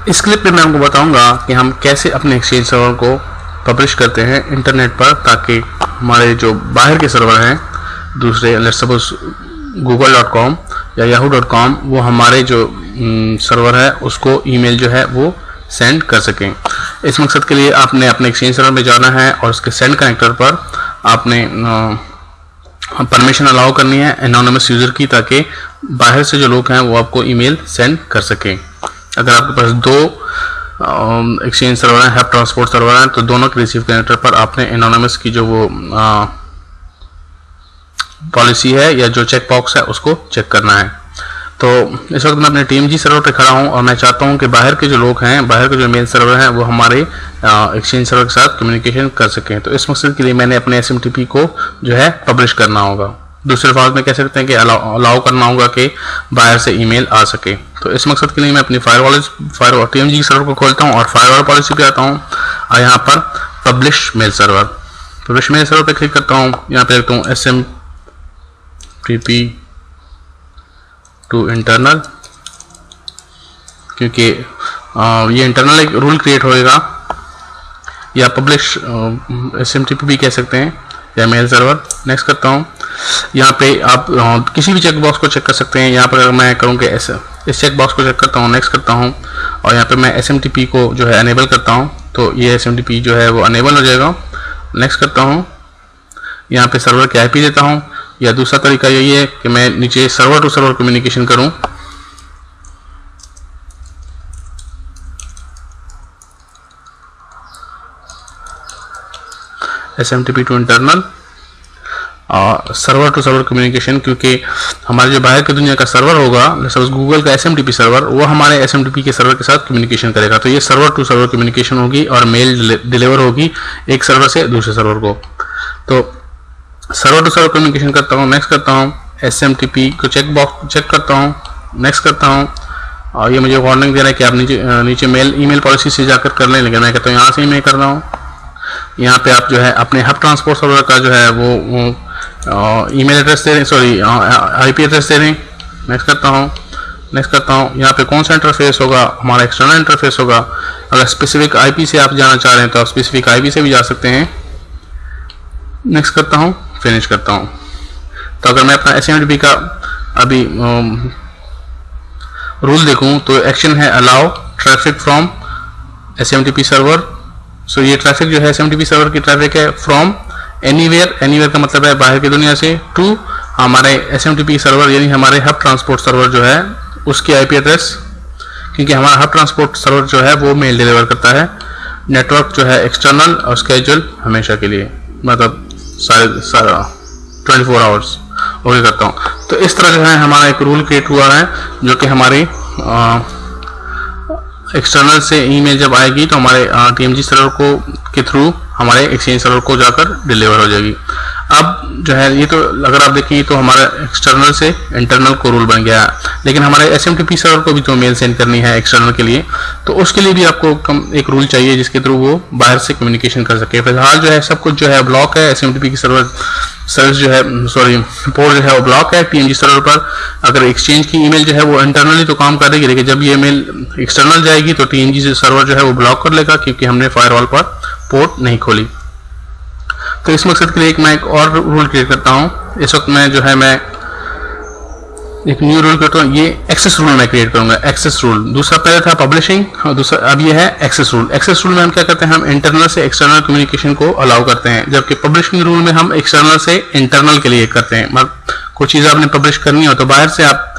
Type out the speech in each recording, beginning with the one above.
इस क्लिप में मैं आपको बताऊंगा कि हम कैसे अपने एक्सचेंज सर्वर को पब्लिश करते हैं इंटरनेट पर, ताकि हमारे जो बाहर के सर्वर हैं दूसरे, लेट्स सपोज google.com या yahoo.com, वो हमारे जो सर्वर है उसको ईमेल जो है वो सेंड कर सकें। इस मकसद के लिए आपने अपने एक्सचेंज सर्वर में जाना है और उसके सेंड कनेक्टर पर आपने परमिशन अलाउ करनी है एनोनिमस यूज़र की, ताकि बाहर से जो लोग हैं वो आपको ईमेल सेंड कर सकें। अगर आपके पास दो एक्सचेंज सर्वर हैं, हब ट्रांसपोर्ट सर्वर हैं, तो दोनों के रिसीव कनेक्टर पर आपने एनोनिमस की जो वो पॉलिसी है या जो चेक बॉक्स है उसको चेक करना है। तो इस वक्त मैं अपने TMG सर्वर पे खड़ा हूं और मैं चाहता हूं कि बाहर के जो लोग हैं, बाहर के जो मेल सर्वर हैं, वो हमारे एक्सचेंज सर्वर के साथ कम्युनिकेशन कर सकें। तो इस मकसद के लिए मैंने अपने SMTP को जो है पब्लिश करना होगा। दूसरे अल्फाज में कह सकते हैं कि अलाउ करना होगा कि बाहर से ईमेल आ सके। तो इस मकसद के लिए मैं अपनी फायरवॉल TMG सर्वर को खोलता हूँ और फायरवॉल पॉलिसी पे आता हूँ और यहाँ पर पब्लिश मेल सर्वर पे क्लिक करता हूँ। यहाँ पे लिखता हूँ SMTP टू इंटरनल, क्योंकि ये इंटरनल एक रूल क्रिएट होएगा, या पब्लिश SMTP भी कह सकते हैं, या मेल सर्वर। नेक्स्ट करता हूँ। यहाँ पे आप किसी भी चेक बॉक्स को चेक कर सकते हैं। यहाँ पर अगर मैं करूँ कि इस चेक बॉक्स को चेक करता हूँ, नेक्स्ट करता हूँ और यहाँ पे मैं SMTP को जो है अनेबल करता हूँ, तो ये SMTP जो है वो अनेबल हो जाएगा। नेक्स्ट करता हूँ। यहाँ पे सर्वर की IP देता हूँ, या दूसरा तरीका यही है कि मैं नीचे सर्वर टू सर्वर कम्युनिकेशन करूँ। SMTP टू इंटरनल और सर्वर टू सर्वर कम्युनिकेशन, क्योंकि हमारे जो बाहर की दुनिया का सर्वर होगा, सपोज गूगल का SMTP सर्वर, वो हमारे SMTP के सर्वर के साथ कम्युनिकेशन करेगा। तो ये सर्वर टू सर्वर कम्युनिकेशन होगी और मेल डिलीवर होगी एक सर्वर से दूसरे सर्वर को। तो सर्वर टू सर्वर कम्युनिकेशन करता हूँ। नेक्स्ट करता हूँ। SMTP को चेक करता हूँ। नेक्स्ट करता हूँ और ये मुझे वार्निंग दे रहा है कि आप नीचे ईमेल पॉलिसी से जाकर कर लें, लेकिन मैं कहता हूँ यहाँ से ही मैं कर रहा हूँ। यहाँ पे आप जो है अपने हब ट्रांसपोर्ट सर्वर का जो है वो ईमेल एड्रेस दे रहे, IP एड्रेस दे रहे। नेक्स्ट करता हूँ। यहाँ पे कौन सा इंटरफेस होगा, हमारा एक्सटर्नल इंटरफेस होगा। अगर स्पेसिफिक IP से आप जाना चाह रहे हैं तो आप स्पेसिफिक IP से भी जा सकते हैं। नेक्स्ट करता हूँ, फिनिश करता हूँ। तो अगर मैं अपना SMTP का अभी रूल देखूँ तो एक्शन है allow traffic from SMTP server. So ये ट्रैफिक जो है SMTP सर्वर की ट्रैफिक है फ्रॉम एनीवेयर का मतलब है बाहर की दुनिया से, टू हमारे SMTP सर्वर यानी हमारे हब ट्रांसपोर्ट सर्वर जो है उसकी IP एड्रेस, क्योंकि हमारा हब ट्रांसपोर्ट सर्वर जो है वो मेल डिलीवर करता है। नेटवर्क जो है एक्सटर्नल और स्केड्यूल हमेशा के लिए, मतलब सारा 24 आवर्स ओके करता हूँ। तो इस तरह जो है हमारा एक रूल क्रिएट हुआ है, जो कि हमारे एक्सटर्नल से ईमेल जब आएगी तो हमारे TMG सर्वर को के थ्रू हमारे एक्सचेंज सर्वर को जाकर डिलीवर हो जाएगी। अब जो है ये तो अगर आप देखिए तो हमारा एक्सटर्नल से इंटरनल को रूल बन गया है, लेकिन हमारे SMTP सर्वर को भी तो मेल सेंड करनी है एक्सटर्नल के लिए, तो उसके लिए भी आपको एक रूल चाहिए जिसके थ्रू वो बाहर से कम्युनिकेशन कर सके। फिलहाल जो है सब कुछ जो है ब्लॉक है, SMTP की सर्विस जो है पोर्ट जो है वो ब्लॉक है TMG सर्वर पर। अगर एक्सचेंज की ईमेल जो है वो इंटरनली तो काम करेगी, लेकिन जब ये मेल एक्सटर्नल जाएगी तो TMG सर्वर जो है वो ब्लॉक कर लेगा, क्योंकि हमने फायरवॉल पर पोर्ट नहीं खोली। तो इस मकसद के लिए मैं एक और रूल क्रिएट करता हूँ। इस वक्त मैं जो है मैं एक न्यू रूल करता हूँ, ये एक्सेस रूल मैं क्रिएट करूंगा। एक्सेस रूल दूसरा पहले था पब्लिशिंग और दूसरा अब ये है एक्सेस रूल। एक्सेस रूल में हम क्या करते हैं, हम इंटरनल से एक्सटर्नल कम्युनिकेशन को अलाउ करते हैं, जबकि पब्लिशिंग रूल में हम एक्सटर्नल से इंटरनल के लिए करते हैं। मतलब कोई चीज़ आपने पब्लिश करनी हो तो बाहर से आप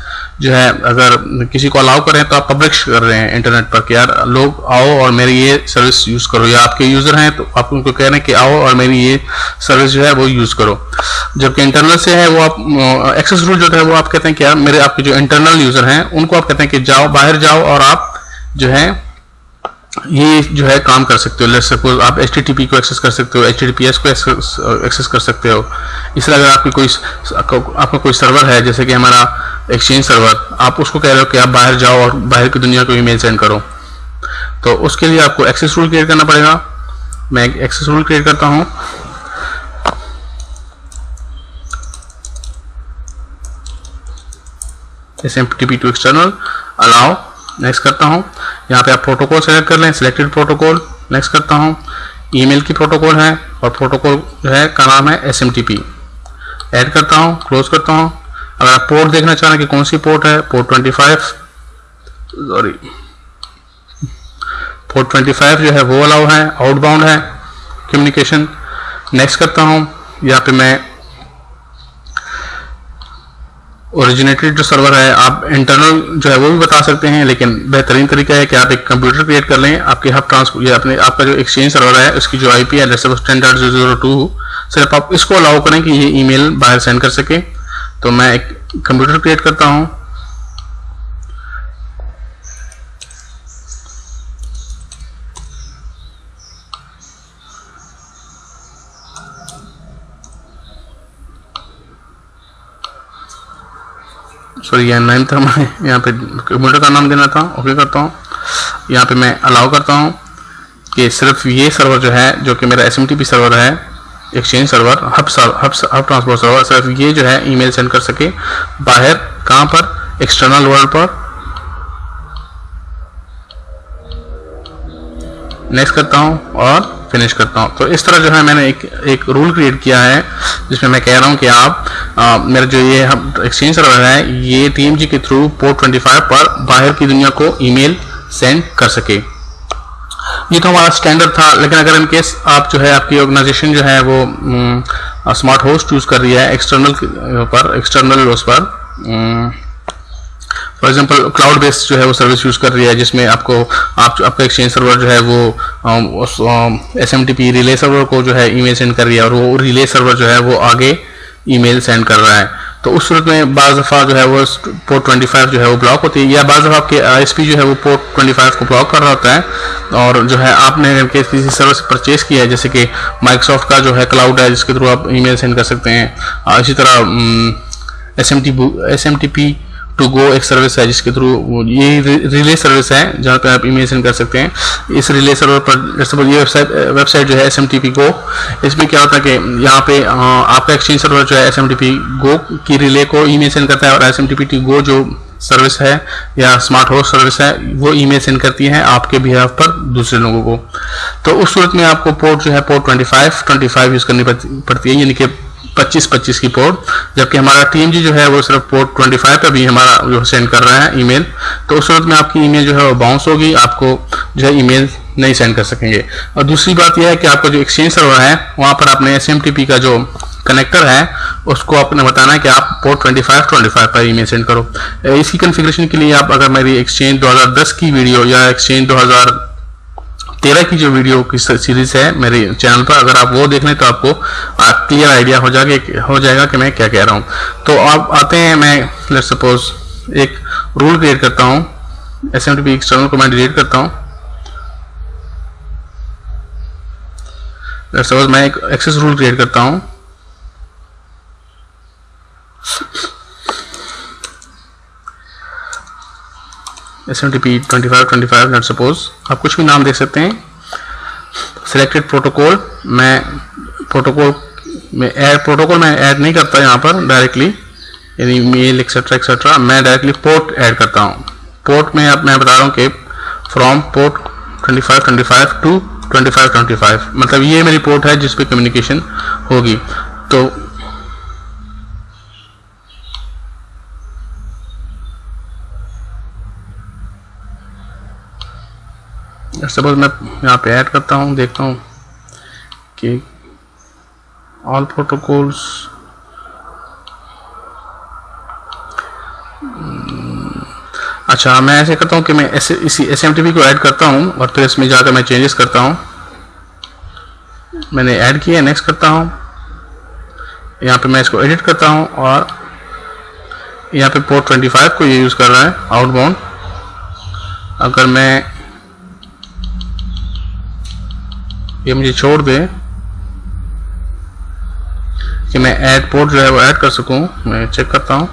जो है अगर किसी को अलाउ करें तो आप पब्लिश कर रहे हैं इंटरनेट पर कि यार लोग आओ और मेरी ये सर्विस यूज़ करो, या आपके यूज़र हैं तो आप उनको कह रहे हैं कि आओ और मेरी ये सर्विस जो है वो यूज़ करो। जबकि इंटरनल से है वो आप एक्सेस रूल जो है वो आप कहते हैं कि यार मेरे आपके जो इंटरनल यूज़र हैं उनको आप कहते हैं कि जाओ बाहर जाओ और आप जो है ये जो है काम कर सकते हो। लेट्स सपोज आप HTTP को एक्सेस कर सकते हो, HTTPS को एक्सेस कर सकते हो। इस तरह अगर आपका कोई सर्वर है जैसे कि हमारा एक्सचेंज सर्वर, आप उसको कह रहे हो कि आप बाहर जाओ और बाहर की दुनिया को ईमेल सेंड करो, तो उसके लिए आपको एक्सेस रूल क्रिएट करना पड़ेगा। मैं एक एक्सेस रूल क्रिएट करता हूँ। SMTP to external allow next करता हूँ। यहाँ पे आप प्रोटोकॉल सेलेक्ट कर लें, सिलेक्टेड प्रोटोकॉल। नेक्स्ट करता हूँ, ईमेल की प्रोटोकॉल है और प्रोटोकॉल जो है का नाम है SMTP। ऐड करता हूँ, क्लोज करता हूँ। अगर आप पोर्ट देखना चाह रहे हैं कि कौन सी पोर्ट है, पोर्ट 25 जो है वो अलाउ है, आउटबाउंड है कम्युनिकेशन। नेक्स्ट करता हूँ। यहाँ पे मैं ओरिजिनेटेड जो सर्वर है, आप इंटरनल जो है वो भी बता सकते हैं, लेकिन बेहतरीन तरीका है कि आप एक कंप्यूटर क्रिएट कर लें। आपके हब ट्रांसपोर्ट या अपने आपका जो एक्सचेंज सर्वर है उसकी जो IP है, जैसे 10.002, सिर्फ आप इसको अलाउ करें कि ये ईमेल बाहर सेंड कर सके। तो मैं एक कंप्यूटर क्रिएट करता हूँ। सॉरी, यहाँ नाम था, मैं यहाँ पे कंप्यूटर का नाम देना था। ओके करता हूँ। यहाँ पे मैं अलाउ करता हूँ कि सिर्फ ये सर्वर जो है, जो कि मेरा SMTP सर्वर है, exchange server, hub transport server, सिर्फ ये जो है ईमेल सेंड कर सके बाहर। कहाँ पर? एक्सटर्नल वर्ल्ड पर। नेक्स्ट करता हूँ और फिनिश करता हूँ। तो इस तरह जो है मैंने एक रूल क्रिएट किया है जिसमें मैं कह रहा हूँ कि आप मेरा जो ये एक्सचेंज सर्वर है ये TMG के थ्रू पोर्ट 25 पर बाहर की दुनिया को ईमेल सेंड कर सके। ये तो हमारा स्टैंडर्ड था, लेकिन अगर इन केस आप जो है आपकी ऑर्गेनाइजेशन जो है वो स्मार्ट होस्ट चूज कर रही है एक्सटर्नल उस पर, फॉर एग्जांपल क्लाउड बेस्ड जो है वो सर्विस यूज कर रही है, जिसमें आपका एक्सचेंज सर्वर जो है वो उस SMTP रिले सर्वर को जो है ईमेल सेंड कर रही है और वो रिले सर्वर जो है वो आगे ईमेल सेंड कर रहा है। तो उस सूरत में बाज़ दफ़ा जो है वो पोर्ट 25 जो है वो ब्लॉक होती है, या बाज़ दफ़ा आपके ISP जो है वो पोर्ट 25 को ब्लॉक कर रहा होता है। और जो है आपने किसी सर्वर से परचेज किया है, जैसे कि माइक्रोसॉफ्ट का जो है क्लाउड है जिसके थ्रू आप ईमेल सेंड कर सकते हैं। इसी तरह SMTP टू गो एक सर्विस है जिसके थ्रू ये रिले सर्विस है जहाँ पे आप ईमेल सेंड कर सकते हैं। इस रिले सर्वर पर जैसे ये वेबसाइट जो है SMTP गो, इसमें क्या होता है कि यहाँ पे आपका एक्सचेंज सर्वर जो है SMTP गो की रिले को ईमेल सेंड करता है और SMTP टू गो जो सर्विस है या स्मार्ट होस्ट सर्विस है वो ईमेल सेंड करती है आपके बिहाफ पर दूसरे लोगों को। तो उस सूरत में आपको पोर्ट जो है पोर्ट 25 यूज करनी पड़ती है, यानी कि 25 की पोर्ट, जबकि हमारा TMG जो है वो सिर्फ पोर्ट 25 पे भी हमारा जो सेंड कर रहा है ईमेल। तो उस सूरत में आपकी ईमेल जो है वो बाउंस होगी, आपको जो है ईमेल नहीं सेंड कर सकेंगे। और दूसरी बात यह है कि आपका जो एक्सचेंज सर्वर है वहाँ पर आपने SMTP का जो कनेक्टर है उसको आपने बताना है कि आप पोर्ट 25 पर ईमेल सेंड करो। इसकी कॉन्फ़िगरेशन के लिए आप अगर मेरी एक्सचेंज 2010 की वीडियो या एक्सचेंज 2013 की जो वीडियो की सीरीज है मेरे चैनल पर, अगर आप वो देख लें तो आपको क्लियर आइडिया हो जाएगा कि मैं क्या कह रहा हूँ। तो आप आते हैं, मैं लेट्स सपोज एक रूल क्रिएट करता हूँ, SMTP एक्सटर्नल को मैं डिलीट करता हूँ। लेट्स सपोज मैं एक एक्सेस रूल क्रिएट करता हूँ। SMTP 25 लेट्स सपोज, आप कुछ भी नाम दे सकते हैं। सिलेक्टेड प्रोटोकॉल, मैं प्रोटोकॉल में ऐड नहीं करता यहाँ पर डायरेक्टली, यानी मेल एक्सेट्रा मैं डायरेक्टली पोर्ट ऐड करता हूँ। पोर्ट में अब मैं बता रहा हूँ कि फ्रॉम पोर्ट 25 टू 25, मतलब ये मेरी पोर्ट है जिस पे कम्युनिकेशन होगी। तो सपोज मैं यहाँ पे ऐड करता हूँ, देखता हूँ कि ऑल प्रोटोकॉल्स, अच्छा मैं ऐसे करता हूँ कि मैं इसी SMTP को ऐड करता हूँ और फिर इसमें जाकर मैं चेंजेस करता हूँ। मैंने ऐड किया, नेक्स्ट करता हूँ, यहाँ पे मैं इसको एडिट करता हूँ और यहाँ पे पोर्ट 25 को ये यूज़ कर रहा है आउटबाउंड। अगर मैं ये मुझे छोड़ दे कि मैं ऐड पोर्ट जो है वो ऐड कर सकूं, मैं चेक करता हूं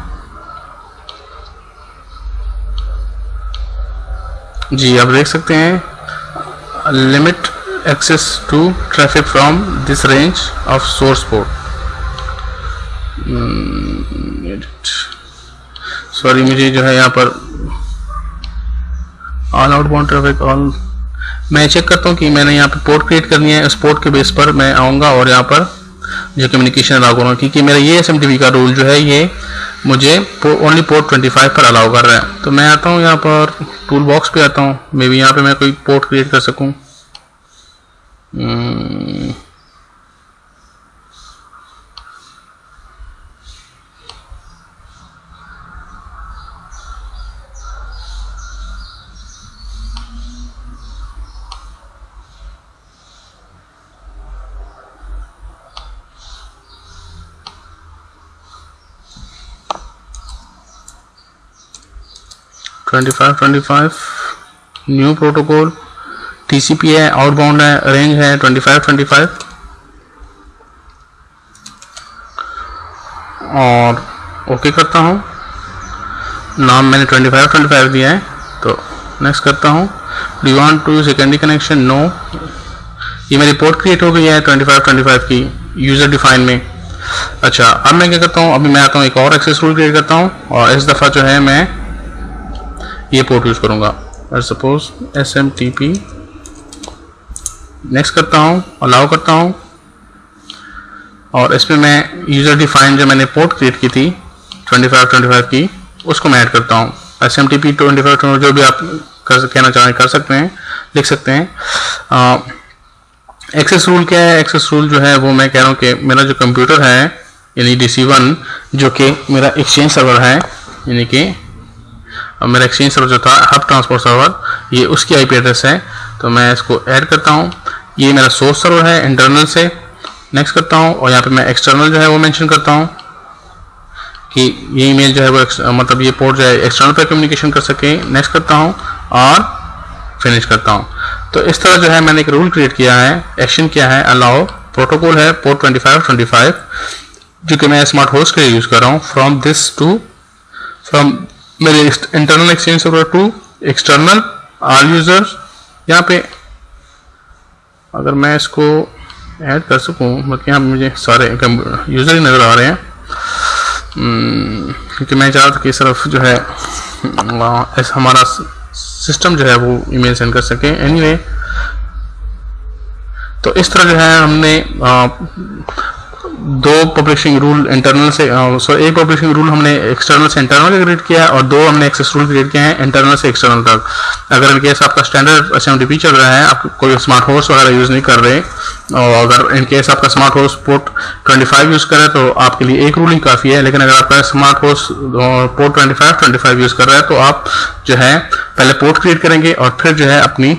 जी। आप देख सकते हैं limit access to traffic from this range of source port. Sorry, मुझे जो है यहाँ पर ऑल आउटबाउंड ट्रैफिक ऑल, मैं चेक करता हूँ कि मैंने यहाँ पे पोर्ट क्रिएट करनी है, उस पोर्ट के बेस पर मैं आऊँगा और यहाँ पर जो कम्युनिकेशन अलाउ करूँगा, क्योंकि मेरा ये SMTP का रूल जो है ये मुझे ओनली पोर्ट 25 पर अलाउ कर रहा है। तो मैं आता हूँ यहाँ पर टूल बॉक्स पे आता हूँ, मे बी यहाँ पे मैं कोई पोर्ट क्रिएट कर सकूँ। 25 न्यू प्रोटोकॉल, TCP है, आउटबाउंड है, रेंज है 25 और ओके करता हूँ। नाम मैंने 25 दिया है, तो नेक्स्ट करता हूँ। Do you want to secondary connection? No. ये मेरी पोर्ट क्रिएट हो गई है 25 की यूजर डिफाइन में। अच्छा, अब मैं क्या करता हूँ, अभी मैं आता हूँ एक और एक्सेस रूल क्रिएट करता हूँ और इस दफ़ा जो है मैं ये पोर्ट यूज करूंगा, सपोज SMTP। नेक्स्ट करता हूँ, अलाउ करता हूँ और इसमें मैं यूजर डिफाइन जो मैंने पोर्ट क्रिएट की थी 25 की, उसको मैं ऐड करता हूँ। SMTP 25 जो भी आप कहना चाहें कर सकते हैं, लिख सकते हैं। एक्सेस रूल क्या है? एक्सेस रूल जो है वो मैं कह रहा हूँ कि मेरा जो कंप्यूटर है यानी DC1 जो कि मेरा एक्सचेंज सर्वर है, यानी कि मेरा एक्सचेंज सर्वर जो था हब ट्रांसपोर्ट सर्वर, ये उसकी IP एड्रेस है, तो मैं इसको ऐड करता हूँ। ये मेरा सोर्स सर्वर है इंटरनल से। नेक्स्ट करता हूँ और यहाँ पे मैं एक्सटर्नल जो है वो मेंशन करता हूँ कि ये ईमेल जो है वो मतलब ये पोर्ट जो है एक्सटर्नल पर कम्युनिकेशन कर सके। नेक्स्ट करता हूँ और फिनिश करता हूँ। तो इस तरह जो है मैंने एक रूल क्रिएट किया है। एक्शन क्या है? अलाउ, प्रोटोकॉल है पोर्ट 25 जो कि मैं स्मार्ट होस्ट के लिए यूज कर रहा हूँ। फ्रॉम मेरे internal exchange server to external all users. यहाँ पे अगर मैं इसको ऐड कर सकूँ, मतलब यहाँ मुझे सारे यूजर ही नज़र आ रहे हैं, क्योंकि मैं चाहता कि सिर्फ जो है हमारा सिस्टम जो है वो ईमेल सेंड कर सके। एनीवे, तो इस तरह जो है हमने दो पब्लिशिंग रूल इंटरनल से एक पब्लिशिंग रूल हमने एक्सटर्नल से इंटरनल क्रिएट किया है और दो हमने एक्सेस रूल क्रिएट किए हैं इंटरनल से एक्सटर्नल तक। अगर इन केस आपका स्टैंडर्ड SMTP चल रहा है, आप कोई स्मार्ट होस्ट वगैरह यूज़ नहीं कर रहे, और अगर इन केस आपका स्मार्ट होस्ट पोर्ट 25 यूज़ करे तो आपके लिए एक रूल ही काफ़ी है। लेकिन अगर आपका स्मार्ट होस्ट पोर्ट 25 यूज़ कर रहा है तो आप जो है पहले पोर्ट क्रिएट करेंगे और फिर जो है अपनी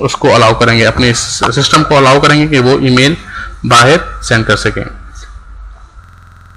उसको अलाउ करेंगे, अपने सिस्टम को अलाउ करेंगे कि वो ईमेल बाहर सेंड कर सकें।